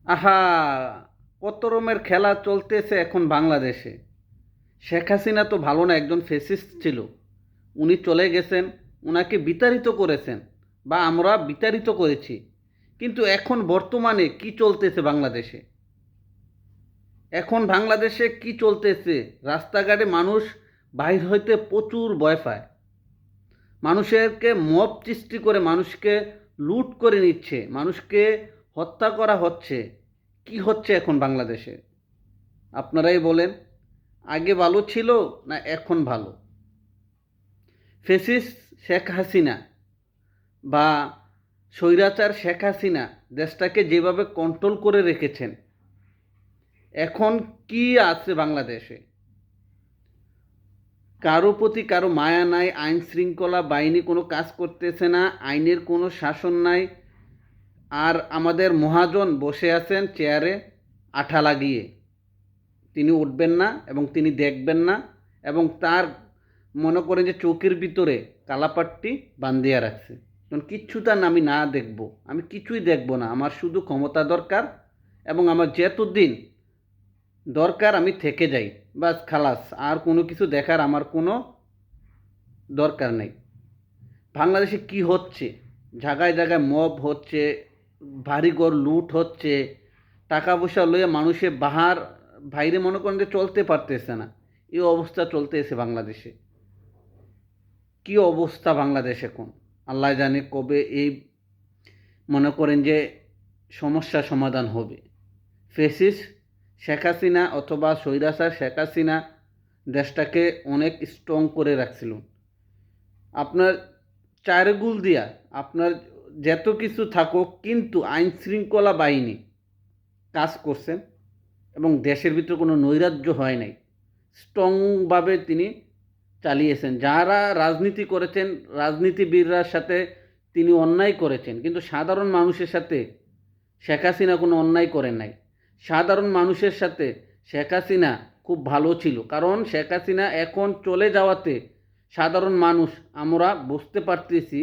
আহা, কত রকমের খেলা চলতেছে এখন বাংলাদেশে। শেখ হাসিনা তো ভালো না, একজন ফ্যাসিস্ট ছিল। উনি চলে গেছেন, উনাকে বিতাড়িত করেছেন বা আমরা বিতাড়িত করেছি। কিন্তু এখন বর্তমানে কি চলতেছে বাংলাদেশে? এখন বাংলাদেশে কি চলতেছে? রাস্তাঘাটে মানুষ বাইর হইতে প্রচুর ভয় পায়। মানুষকে মব সৃষ্টি করে মানুষকে লুট করে নিচ্ছে, মানুষকে হত্যা করা হচ্ছে। কি হচ্ছে এখন বাংলাদেশে? আপনারাই বলেন, আগে ভালো ছিল না এখন ভালো? ফ্যাসিস্ট শেখ হাসিনা বা স্বৈরাচার শেখ হাসিনা দেশটাকে যেভাবে কন্ট্রোল করে রেখেছেন, এখন কি আছে বাংলাদেশে? কারো প্রতি কারো মায়া নাই, আইন শৃঙ্খলা বাহিনী কোনো কাজ করতেছে না, আইনের কোনো শাসন নাই। আর আমাদের মহাজন বসে আছেন চেয়ারে আঠা লাগিয়ে, তিনি উঠবেন না এবং তিনি দেখবেন না, এবং তার মনে করেন যে চোখের ভিতরে কালাপাট্টি বান্ধিয়া রাখছে। কারণ কিচ্ছু তার আমি না দেখব, আমি কিছুই দেখব না, আমার শুধু ক্ষমতা দরকার এবং আমার যতদিন দরকার আমি থেকে যাই, বাস খালাস, আর কোনো কিছু দেখার আমার কোনো দরকার নেই। বাংলাদেশে কি হচ্ছে? জায়গায় জায়গায় মব হচ্ছে, বাড়িঘর লুট হচ্ছে, টাকা পয়সা লইয়া মানুষে বাহার বাইরে মনে করেন যে চলতে পারতেছে না। এই অবস্থা চলতেছে বাংলাদেশে। কি অবস্থা বাংলাদেশ এখন? আল্লাহ জানে কবে এই মনে করেন যে সমস্যা সমাধান হবে। ফেসিস শেখ হাসিনা অথবা স্বৈরাচার শেখ হাসিনা দেশটাকে অনেক স্ট্রং করে রাখছিল। আপনার চারগুল দিয়া আপনার যত কিছু থাকুক, কিন্তু আইন শৃঙ্খলা বাহিনী কাজ করছেন এবং দেশের ভিতরে কোনো নৈরাজ্য হয় নাই। স্ট্রংভাবে তিনি চালিয়েছেন। যারা রাজনীতি করেছেন, রাজনীতিবিদরার সাথে তিনি অন্যায় করেছেন, কিন্তু সাধারণ মানুষের সাথে শেখ হাসিনা কোনো অন্যায় করেন নাই। সাধারণ মানুষের সাথে শেখ হাসিনা খুব ভালো ছিল, কারণ শেখ হাসিনা এখন চলে যাওয়াতে সাধারণ মানুষ আমরা বুঝতে পারতেছি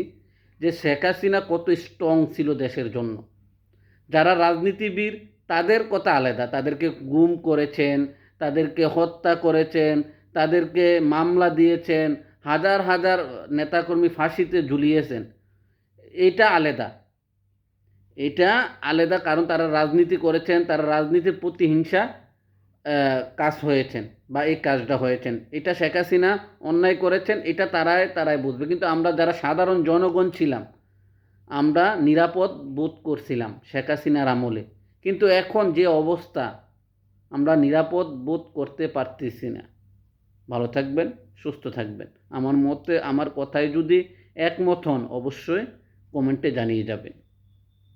যে শেখ হাসিনা কত স্ট্রং ছিল দেশের জন্য। যারা রাজনীতিবিদ তাদের কথা আলাদা, তাদেরকে গুম করেছেন, তাদেরকে হত্যা করেছেন, তাদেরকে মামলা দিয়েছেন, হাজার হাজার নেতাকর্মী ফাঁসিতে ঝুলিয়েছেন, এটা আলাদা। এটা আলাদা, কারণ তারা রাজনীতি করেছেন, তারা রাজনীতির প্রতিহিংসা কাজ হয়েছেন বা এই কাজটা হয়েছেন। এটা শেখ হাসিনা অন্যায় করেছেন, এটা তারাই তারাই বুঝবে। কিন্তু আমরা যারা সাধারণ জনগণ ছিলাম, আমরা নিরাপদ বোধ করছিলাম শেখ হাসিনার আমলে। কিন্তু এখন যে অবস্থা, আমরা নিরাপদ বোধ করতে পারতেছি না। ভালো থাকবেন, সুস্থ থাকবেন। আমার মতে, আমার কথায় যদি একমত হন অবশ্যই কমেন্টে জানিয়ে যাবেন।